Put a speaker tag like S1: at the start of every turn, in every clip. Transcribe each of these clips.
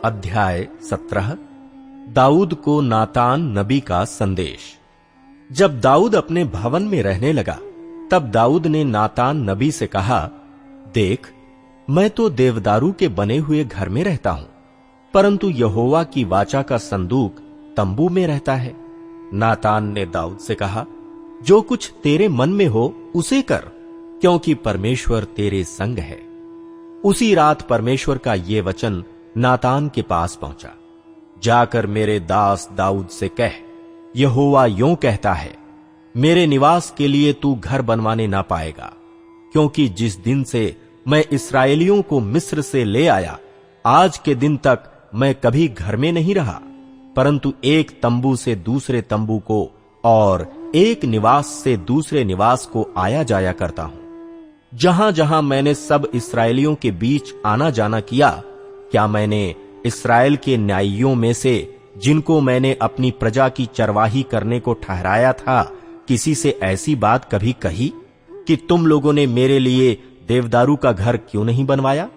S1: अध्याय 17। दाऊद को नातान नबी का संदेश। जब दाऊद अपने भवन में रहने लगा, तब दाऊद ने नातान नबी से कहा, देख, मैं तो देवदारू के बने हुए घर में रहता हूं, परंतु यहोवा की वाचा का संदूक तंबू में रहता है। नातान ने दाऊद से कहा, जो कुछ तेरे मन में हो उसे कर, क्योंकि परमेश्वर तेरे संग है। उसी रात परमेश्वर का ये वचन नातान के पास पहुंचा, जाकर मेरे दास दाऊद से कह, यहोवा यों कहता है, मेरे निवास के लिए तू घर बनवाने ना पाएगा, क्योंकि जिस दिन से मैं इस्राएलियों को मिस्र से ले आया, आज के दिन तक मैं कभी घर में नहीं रहा, परंतु एक तंबू से दूसरे तंबू को और एक निवास से दूसरे निवास को आया जाया करता हूं। जहां जहां मैंने सब इस्राएलियों के बीच आना जाना किया, क्या मैंने इस्राएल के न्यायियों में से, जिनको मैंने अपनी प्रजा की चरवाही करने को ठहराया था, किसी से ऐसी बात कभी कही कि तुम लोगों ने मेरे लिए देवदारू का घर क्यों नहीं बनवाया?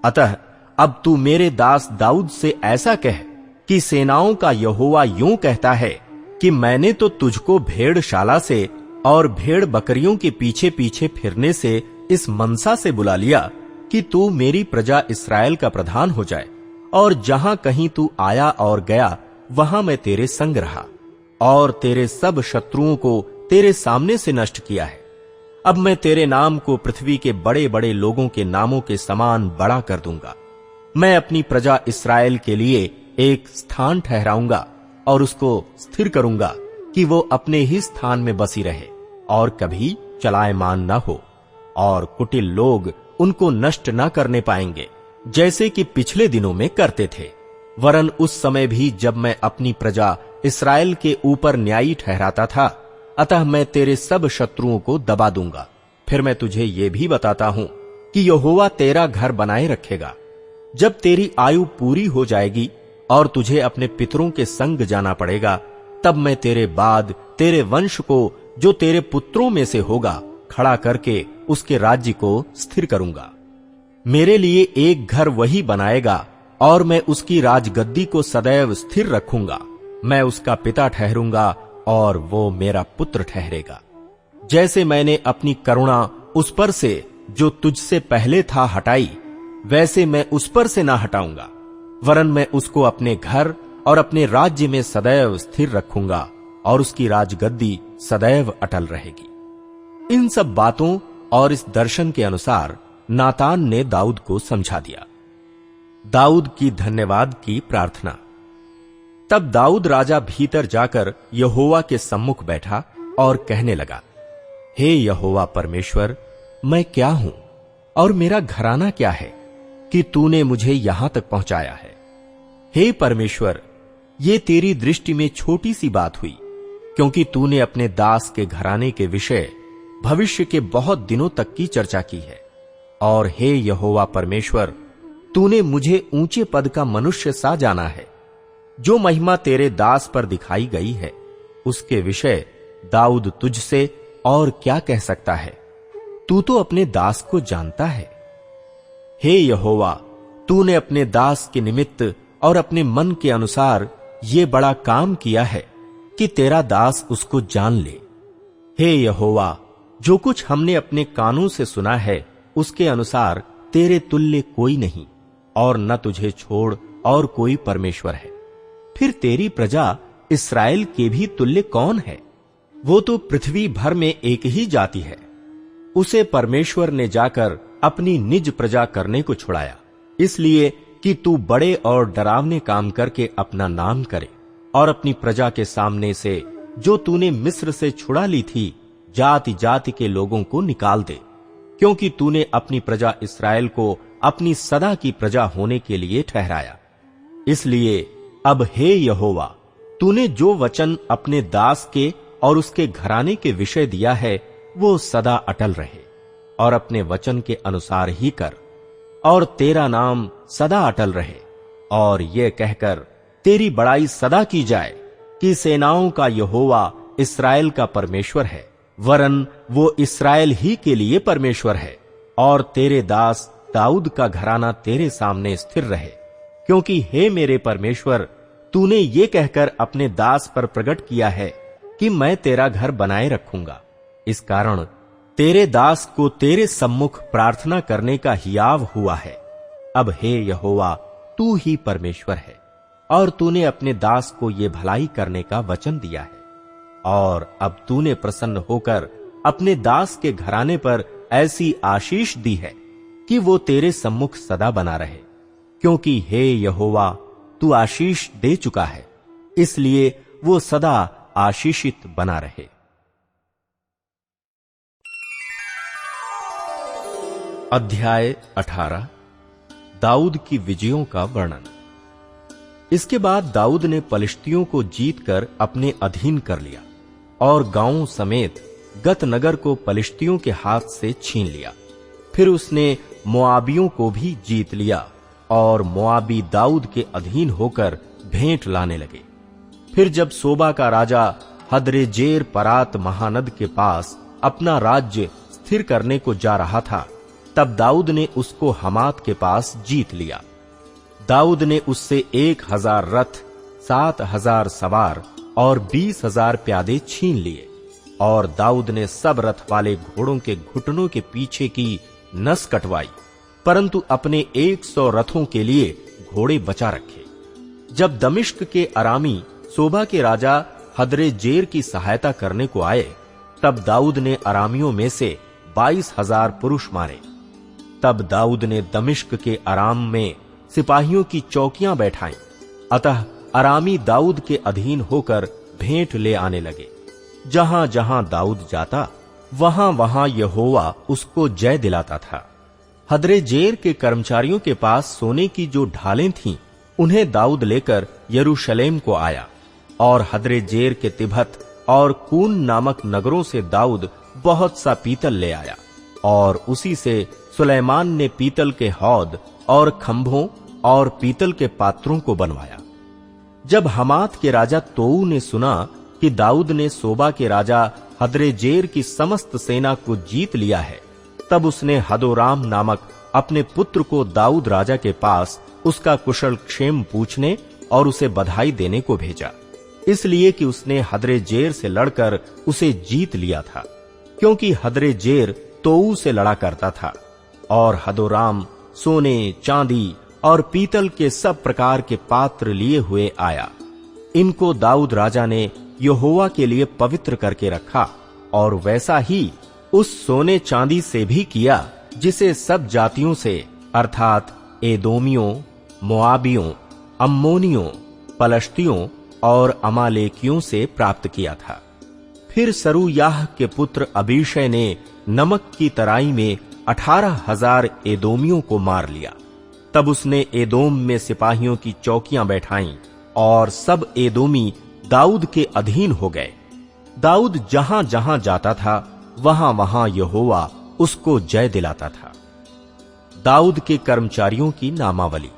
S1: अतः अब तू मेरे दास दाऊद से ऐसा कह कि सेनाओं का यहोवा यूं कहता है कि मैंने तो तुझको भेड़शाला से और भेड़ बकरियों के पीछे पीछे फिरने से इस मनसा से बुला लिया कि तू मेरी प्रजा इस्राएल का प्रधान हो जाए, और जहां कहीं तू आया और गया वहां मैं तेरे संग रहा और तेरे सब शत्रुओं को तेरे सामने से नष्ट किया है। अब मैं तेरे नाम को पृथ्वी के बड़े बड़े लोगों के नामों के समान बड़ा कर दूंगा। मैं अपनी प्रजा इस्राएल के लिए एक स्थान ठहराऊंगा और उसको स्थिर करूंगा कि वो अपने ही स्थान में बसी रहे और कभी चलायमान न हो, और कुटिल लोग उनको नष्ट न करने पाएंगे, जैसे कि पिछले दिनों में करते थे। वरन उस समय भी जब मैं अपनी प्रजा इस्राएल के ऊपर न्यायी ठहराता था, अतः मैं तेरे सब शत्रुओं को दबा दूंगा। फिर मैं तुझे ये भी बताता हूं कि यहोवा तेरा घर बनाए रखेगा। जब तेरी आयु पूरी हो जाएगी और तुझे अपने पितरों के संग जाना पड़ेगा, तब मैं तेरे बाद तेरे वंश को, जो तेरे पुत्रों में से होगा, खड़ा करके उसके राज्य को स्थिर करूंगा। मेरे लिए एक घर वही बनाएगा और मैं उसकी राजगद्दी को सदैव स्थिर रखूंगा। मैं उसका पिता ठहरूंगा और वो मेरा पुत्र ठहरेगा। जैसे मैंने अपनी करुणा उस पर से जो तुझसे पहले था हटाई, वैसे मैं उस पर से ना हटाऊंगा, वरन मैं उसको अपने घर और अपने राज्य में सदैव स्थिर रखूंगा और उसकी राजगद्दी सदैव अटल रहेगी। इन सब बातों और इस दर्शन के अनुसार नातान ने दाऊद को समझा दिया। दाऊद की धन्यवाद की प्रार्थना। तब दाऊद राजा भीतर जाकर यहोवा के सम्मुख बैठा और कहने लगा, हे यहोवा परमेश्वर, मैं क्या हूं और मेरा घराना क्या है कि तूने मुझे यहां तक पहुंचाया है? हे परमेश्वर, ये तेरी दृष्टि में छोटी सी बात हुई, क्योंकि तूने अपने दास के घराने के विषय भविष्य के बहुत दिनों तक की चर्चा की है। और हे यहोवा परमेश्वर, तूने मुझे ऊंचे पद का मनुष्य सा जाना है। जो महिमा तेरे दास पर दिखाई गई है, उसके विषय दाऊद तुझसे और क्या कह सकता है? तू तो अपने दास को जानता है। हे यहोवा, तूने अपने दास के निमित्त और अपने मन के अनुसार ये बड़ा काम किया है कि तेरा दास उसको जान ले। हे यहोवा, जो कुछ हमने अपने कानों से सुना है, उसके अनुसार तेरे तुल्य कोई नहीं, और न तुझे छोड़ और कोई परमेश्वर है। फिर तेरी प्रजा इस्राएल के भी तुल्य कौन है? वो तो पृथ्वी भर में एक ही जाति है। उसे परमेश्वर ने जाकर अपनी निज प्रजा करने को छुड़ाया, इसलिए कि तू बड़े और डरावने काम करके अपना नाम करे और अपनी प्रजा के सामने से, जो तूने मिस्र से छुड़ा ली थी, जाति जाति के लोगों को निकाल दे, क्योंकि तूने अपनी प्रजा इस्राएल को अपनी सदा की प्रजा होने के लिए ठहराया। इसलिए अब हे यहोवा, तूने जो वचन अपने दास के और उसके घराने के विषय दिया है, वो सदा अटल रहे, और अपने वचन के अनुसार ही कर, और तेरा नाम सदा अटल रहे। और ये कहकर तेरी बड़ाई सदा की जाए कि सेनाओं का यहोवा इस्राएल का परमेश्वर है, वरन वो इस्राएल ही के लिए परमेश्वर है, और तेरे दास दाऊद का घराना तेरे सामने स्थिर रहे। क्योंकि हे मेरे परमेश्वर, तूने ये कहकर अपने दास पर प्रकट किया है कि मैं तेरा घर बनाए रखूंगा। इस कारण तेरे दास को तेरे सम्मुख प्रार्थना करने का हियाव हुआ है। अब हे यहोवा, तू ही परमेश्वर है, और तूने अपने दास को ये भलाई करने का वचन दिया है। और अब तूने प्रसन्न होकर अपने दास के घराने पर ऐसी आशीष दी है कि वो तेरे सम्मुख सदा बना रहे, क्योंकि हे यहोवा, तू आशीष दे चुका है, इसलिए वो सदा आशीषित बना रहे। अध्याय 18 दाऊद की विजयों का वर्णन। इसके बाद दाऊद ने पलिश्तियों को जीतकर अपने अधीन कर लिया और गांवों समेत गत नगर को पलिश्तियों के हाथ से छीन लिया। फिर उसने मोआबियों को भी जीत लिया और मोआबी दाऊद के अधीन होकर भेंट लाने लगे। फिर जब सोबा का राजा हदरेजेर परात महानद के पास अपना राज्य स्थिर करने को जा रहा था, तब दाऊद ने उसको हमात के पास जीत लिया। दाऊद ने उससे 1000 रथ, 7000 सवार और 20,000 प्यादे छीन लिए, और दाऊद ने सब रथ वाले घोड़ों के घुटनों के पीछे की नस कटवाई, परंतु अपने 100 रथों के लिए घोड़े बचा रखे। जब दमिश्क के अरामी सोबा के राजा हदरेजेर की सहायता करने को आए, तब दाऊद ने अरामियों में से 22,000 पुरुष मारे। तब दाऊद ने दमिश्क के अराम में सिपाहियों की चौकियां बैठाईं, अतः अरामी दाऊद के अधीन होकर भेंट ले आने लगे। जहां जहां दाऊद जाता, वहां वहां यहोवा उसको जय दिलाता था। हदरेजेर के कर्मचारियों के पास सोने की जो ढालें थीं, उन्हें दाऊद लेकर यरूशलेम को आया, और हदरेजेर के तिबहत और कून नामक नगरों से दाऊद बहुत सा पीतल ले आया, और उसी से सुलेमान ने पीतल के हौद और खंभों और पीतल के पात्रों को बनवाया। जब हमात के राजा तोऊ ने सुना कि दाऊद ने सोबा के राजा हदरेजेर की समस्त सेना को जीत लिया है, तब उसने हदोराम नामक अपने पुत्र को दाऊद राजा के पास उसका कुशल क्षेम पूछने और उसे बधाई देने को भेजा, इसलिए कि उसने हदरेजेर से लड़कर उसे जीत लिया था, क्योंकि हदरेजेर तोऊ से लड़ा करता था। और हदोराम सोने, चांदी और पीतल के सब प्रकार के पात्र लिए हुए आया। इनको दाऊद राजा ने यहोवा के लिए पवित्र करके रखा, और वैसा ही उस सोने चांदी से भी किया जिसे सब जातियों से, अर्थात एदोमियों, मोआबियों, अम्मोनियों, पलश्तियों और अमालेकियों से प्राप्त किया था। फिर सरूयाह के पुत्र अबीशै ने नमक की तराई में 18,000 एदोमियों को मार लिया। तब उसने एदोम में सिपाहियों की चौकियां बैठाईं, और सब एदोमी दाऊद के अधीन हो गए। दाऊद जहां जहां जाता था, वहां वहां यहोवा उसको जय दिलाता था। दाऊद के कर्मचारियों की नामावली।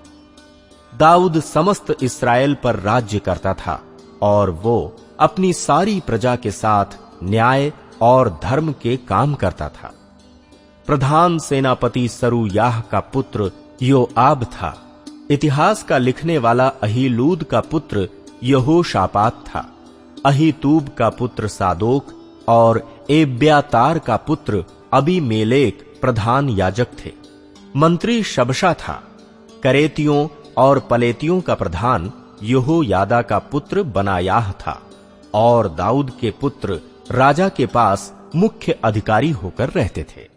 S1: दाऊद समस्त इस्राएल पर राज्य करता था, और वो अपनी सारी प्रजा के साथ न्याय और धर्म के काम करता था। प्रधान सेनापति सरूयाह का पुत्र योआब था। इतिहास का लिखने वाला अहीलूद का पुत्र यहोशापात था। अहीतूब का पुत्र सादोक और एब्यातार का पुत्र अबीमेलेक प्रधान याजक थे। मंत्री शबशा था। करेतियों और पलेतियों का प्रधान यहोयादा का पुत्र बनायाह था, और दाऊद के पुत्र राजा के पास मुख्य अधिकारी होकर रहते थे।